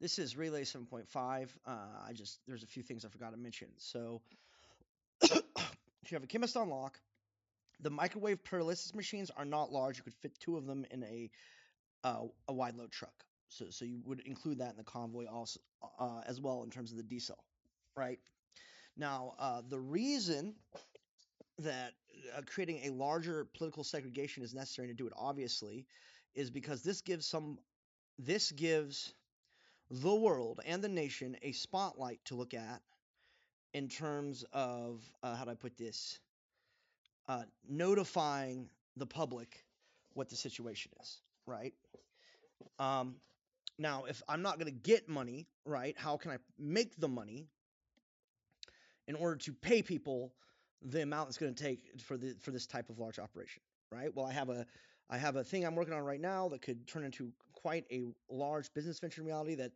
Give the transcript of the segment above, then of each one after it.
This is Relay 7.5. There's a few things I forgot to mention. So, if you have a chemist on lock, the microwave pyrolysis machines are not large. You could fit two of them in a wide load truck. So you would include that in the convoy also as well in terms of the diesel, right? Now, the reason that creating a larger political segregation is necessary to do it, obviously, is because this gives the world and the nation a spotlight to look at in terms of how do I put this? Notifying the public what the situation is, right? Um, Now, if I'm not going to get money, right, how can I make the money in order to pay people the amount it's going to take for this type of large operation, right? Well, I have a thing I'm working on right now that could turn into quite a large business venture in reality that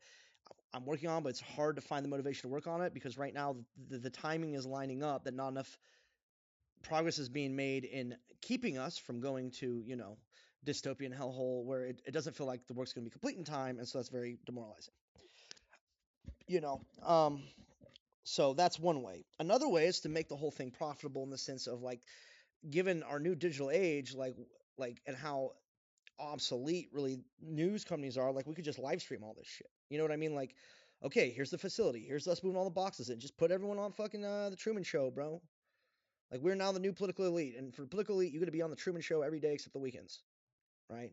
I'm working on, but it's hard to find the motivation to work on it because right now the timing is lining up that not enough progress is being made in keeping us from going to, dystopian hellhole where it doesn't feel like the work's going to be complete in time, and so that's very demoralizing. You know, so that's one way. Another way is to make the whole thing profitable in the sense of like, given our new digital age, and how obsolete really news companies are, like we could just live stream all this shit. You know what I mean? Like, okay, here's the facility. Here's us moving all the boxes in. Just put everyone on fucking the Truman Show, bro. Like we're now the new political elite, and for the political elite, you got to be on the Truman Show every day except the weekends, right?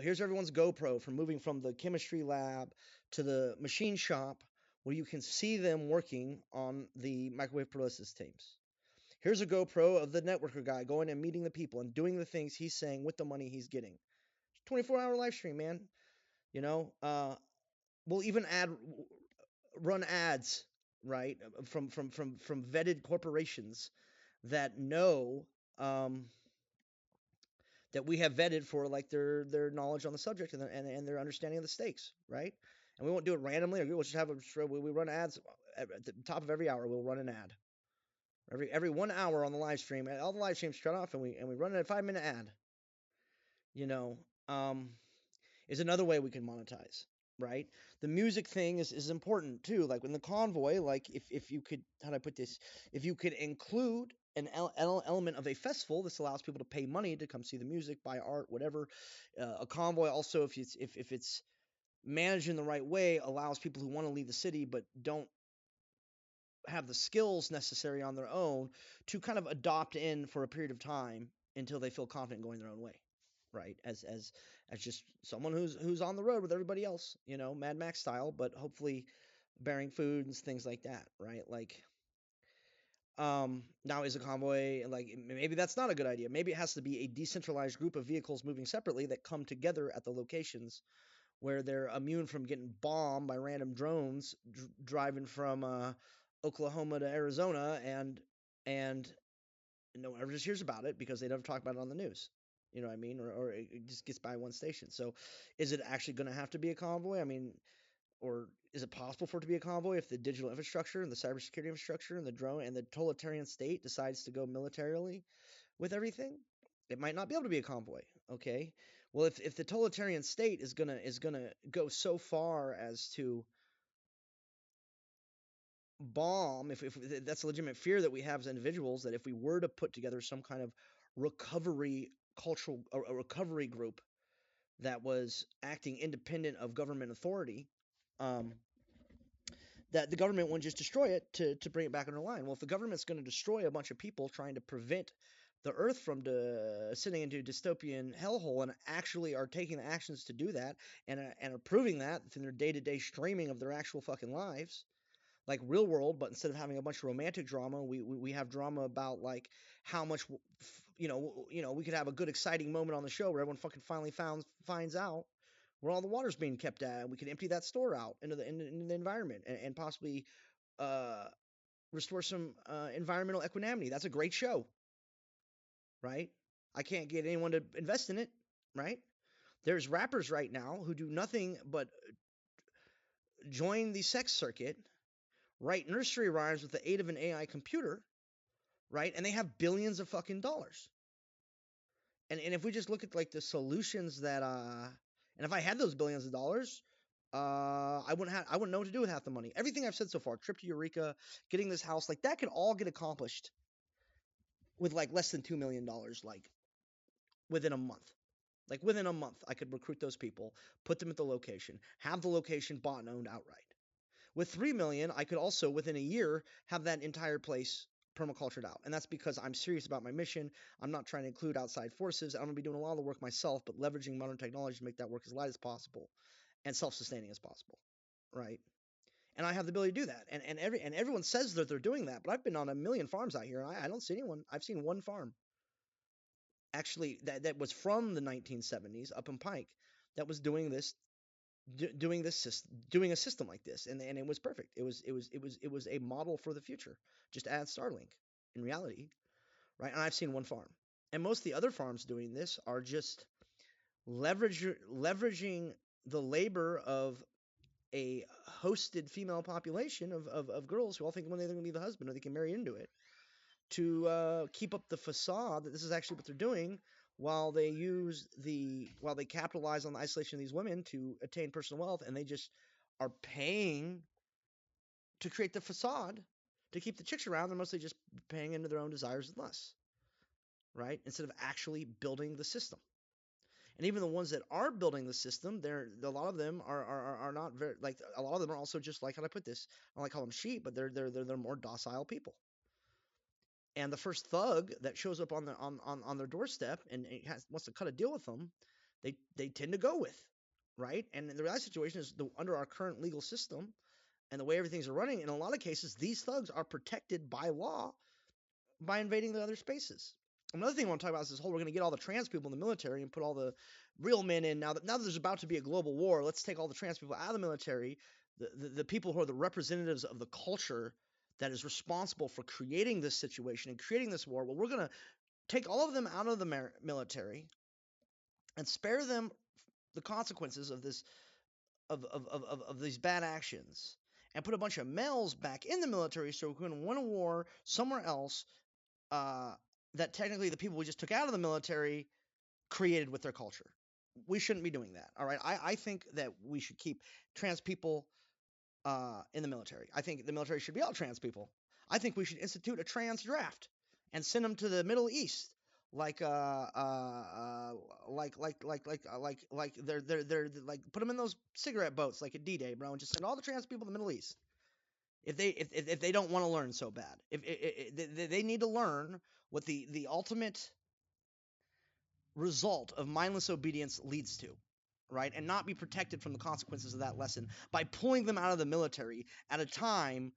Here's everyone's GoPro from moving from the chemistry lab to the machine shop where you can see them working on the microwave pyrolysis teams. Here's a GoPro of the networker guy going and meeting the people and doing the things he's saying with the money he's getting. 24-hour live stream, man. You know, we'll even run ads, right, from vetted corporations that know um, that we have vetted for like their knowledge on the subject and their understanding of the stakes, right? And we won't do it randomly. Or we'll just have we run ads at the top of every hour. We'll run an ad every 1 hour on the live stream. All the live streams shut off, and we run a 5 minute ad. You know, um, is another way we can monetize, right? The music thing is important too. Like in the convoy, like if you could, how do I put this? If you could include an element of a festival, this allows people to pay money to come see the music, buy art, whatever. A convoy also, if it's managed in the right way, allows people who want to leave the city but don't have the skills necessary on their own to kind of adopt in for a period of time until they feel confident going their own way, right? As just someone who's on the road with everybody else, Mad Max style, but hopefully bearing food and things like that, right? Like, now is a convoy like maybe that's not a good idea. Maybe it has to be a decentralized group of vehicles moving separately that come together at the locations where they're immune from getting bombed by random drones driving from Oklahoma to Arizona, and no one ever just hears about it because they never talk about it on the news. You know what I mean? Or it just gets by one station. So, is it actually going to have to be a convoy? I mean, or is it possible for it to be a convoy if the digital infrastructure and the cybersecurity infrastructure and the drone and the totalitarian state decides to go militarily with everything? It might not be able to be a convoy. Okay. Well, if the totalitarian state is gonna go so far as to bomb, if that's a legitimate fear that we have as individuals, that if we were to put together some kind of recovery cultural a recovery group that was acting independent of government authority, um, that the government wouldn't just destroy it to bring it back under line. Well, if the government's going to destroy a bunch of people trying to prevent the Earth from descending into a dystopian hellhole and actually are taking the actions to do that and are proving that in their day-to-day streaming of their actual fucking lives, like real world, but instead of having a bunch of romantic drama, we have drama about like how much we could have a good exciting moment on the show where everyone fucking finally finds out where all the water's being kept at, and we can empty that store out into the environment and possibly uh, restore some environmental equanimity. That's a great show, right? I can't get anyone to invest in it, right? There's rappers right now who do nothing but join the sex circuit, write nursery rhymes with the aid of an AI computer, right? And they have billions of fucking dollars. And if we just look at like the solutions that and if I had those billions of dollars, I wouldn't know what to do with half the money. Everything I've said so far, trip to Eureka, getting this house, like that could all get accomplished with like less than $2 million, like within a month. Like within a month, I could recruit those people, put them at the location, have the location bought and owned outright. With 3 million, I could also within a year have that entire place permacultured out. And that's because I'm serious about my mission. I'm not trying to include outside forces. I'm gonna be doing a lot of the work myself, but leveraging modern technology to make that work as light as possible and self-sustaining as possible. Right. And I have the ability to do that. And everyone says that they're doing that, but I've been on a million farms out here, and I don't see anyone. I've seen one farm actually that was from the 1970s up in Pike that was doing this doing a system like this, and it was perfect. It was a model for the future. Just add Starlink in reality, right? And I've seen one farm, and most of the other farms doing this are just leveraging the labor of a hosted female population of girls who all think one day they're going to be the husband or they can marry into it to keep up the facade that this is actually what they're doing while they capitalize on the isolation of these women to attain personal wealth, and they just are paying to create the facade to keep the chicks around. They're mostly just paying into their own desires and lusts, right? Instead of actually building the system. And even the ones that are building the system, a lot of them are not very like a lot of them are also just like how do I put this? I don't like call them sheep, but they're more docile people. And the first thug that shows up on their doorstep and wants to cut a deal with them, they tend to go with, right? And the reality situation is under our current legal system and the way everything's running, in a lot of cases, these thugs are protected by law by invading the other spaces. Another thing I want to talk about is this whole we're going to get all the trans people in the military and put all the real men in. Now that there's about to be a global war, let's take all the trans people out of the military. The people who are the representatives of the culture that is responsible for creating this situation and creating this war. Well, we're going to take all of them out of the military and spare them the consequences of this of these bad actions and put a bunch of males back in the military so we can win a war somewhere else that technically the people we just took out of the military created with their culture. We shouldn't be doing that. All right. I think that we should keep trans people in the military. I think the military should be all trans people. I think we should institute a trans draft and send them to the Middle East, like they're like put them in those cigarette boats like a D-Day, bro, and just send all the trans people to the Middle East. If they don't want to learn so bad, if they need to learn what the ultimate result of mindless obedience leads to, right? And not be protected from the consequences of that lesson by pulling them out of the military at a time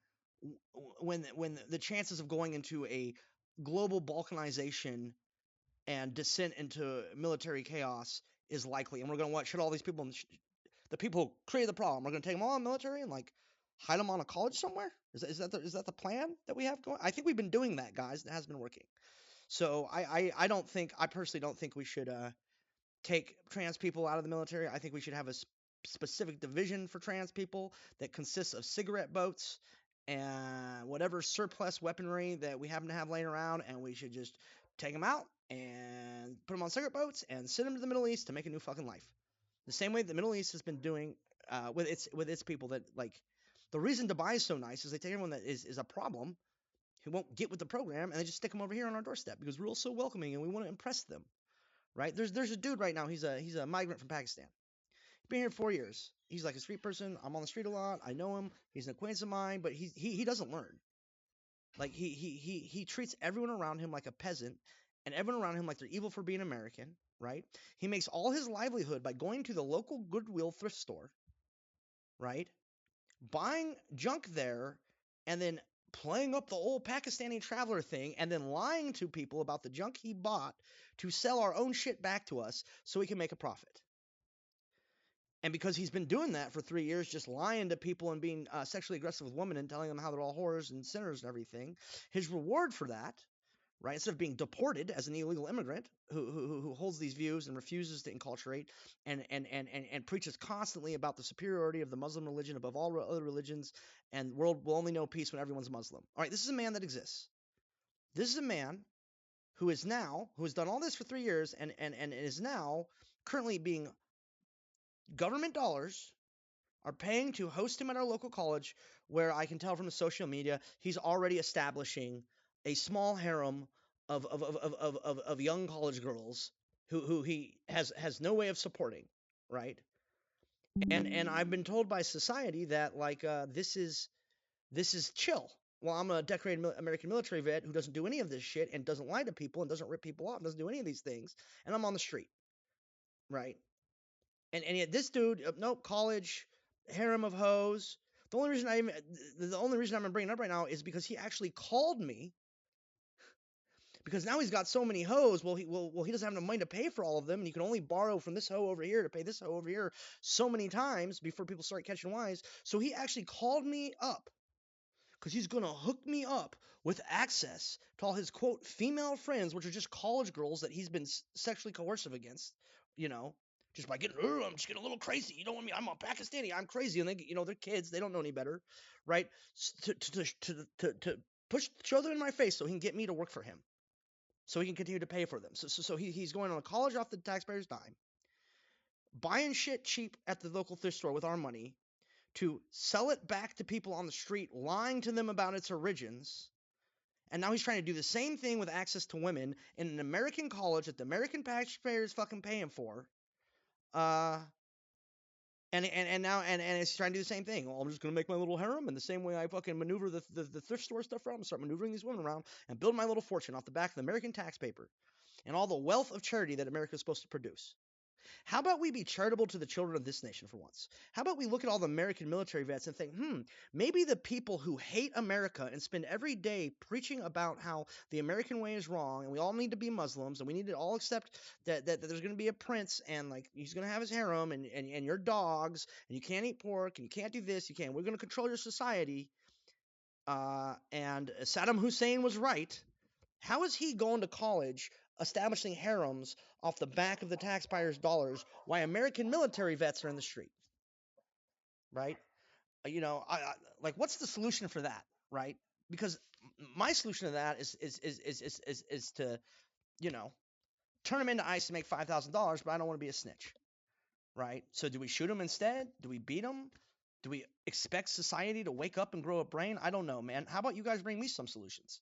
when the chances of going into a global balkanization and descent into military chaos is likely. And we're going to shut all these people, the people who created the problem, we're going to take them all in the military and like hide them on a college somewhere. Is that the plan that we have going? I think we've been doing that, guys. It has been working. So I personally don't think we should take trans people out of the military. I think we should have a specific division for trans people that consists of cigarette boats and whatever surplus weaponry that we happen to have laying around, and we should just take them out and put them on cigarette boats and send them to the Middle East to make a new fucking life. The same way the Middle East has been doing with its people. That like the reason Dubai is so nice is they take everyone that is a problem who won't get with the program and they just stick them over here on our doorstep because we're all so welcoming and we want to impress them, right? There's a dude right now. He's a migrant from Pakistan. He's been here 4 years. He's like a street person. I'm on the street a lot. I know him. He's an acquaintance of mine, but he doesn't learn. Like he treats everyone around him like a peasant, and everyone around him like they're evil for being American, right? He makes all his livelihood by going to the local Goodwill thrift store, right? Buying junk there, and then playing up the old Pakistani traveler thing, and then lying to people about the junk he bought to sell our own shit back to us so he can make a profit. And because he's been doing that for 3 years, just lying to people and being sexually aggressive with women and telling them how they're all whores and sinners and everything, his reward for that, right, instead of being deported as an illegal immigrant who holds these views and refuses to enculturate and preaches constantly about the superiority of the Muslim religion above all other religions, and the world will only know peace when everyone's Muslim. All right, this is a man that exists. This is a man who has done all this for 3 years and is now currently being government dollars are paying to host him at our local college, where I can tell from the social media he's already establishing a small harem of young college girls who he has no way of supporting, right? And I've been told by society that like this is chill. Well, I'm a decorated American military vet who doesn't do any of this shit and doesn't lie to people and doesn't rip people off, doesn't do any of these things, and I'm on the street, right? And yet this dude, nope, college, harem of hoes. The only reason I'm bringing it up right now is because he actually called me because now he's got so many hoes. Well, he doesn't have enough money to pay for all of them, and you can only borrow from this hoe over here to pay this hoe over here so many times before people start catching wise. So he actually called me up because he's gonna hook me up with access to all his quote female friends, which are just college girls that he's been sexually coercive against, you know, just by getting, I'm just getting a little crazy. You know what I mean? I'm a Pakistani. I'm crazy, and they're kids. They don't know any better, right? To push show them in my face so he can get me to work for him, so he can continue to pay for them. So he's going on a college off the taxpayers' dime, buying shit cheap at the local thrift store with our money to sell it back to people on the street, lying to them about its origins. And now he's trying to do the same thing with access to women in an American college that the American taxpayers fucking paying for. Uh, and he's trying to do the same thing. Well, I'm just gonna make my little harem, and the same way I fucking maneuver the thrift store stuff around, I'm gonna start maneuvering these women around and build my little fortune off the back of the American tax paper and all the wealth of charity that America is supposed to produce. How about we be charitable to the children of this nation for once? How about we look at all the American military vets and think, maybe the people who hate America and spend every day preaching about how the American way is wrong and we all need to be Muslims and we need to all accept that there's going to be a prince and like he's going to have his harem and your dogs and you can't eat pork and you can't do this, we're going to control your society. And Saddam Hussein was right. How is he going to college establishing harems off the back of the taxpayers' dollars while American military vets are in the street, right? Like what's the solution for that, right? Because my solution to that is to, you know, turn him into ice and make $5,000, but I don't want to be a snitch, right? So do we shoot him instead? Do we beat him? Do we expect society to wake up and grow a brain? I don't know, man. How about you guys bring me some solutions?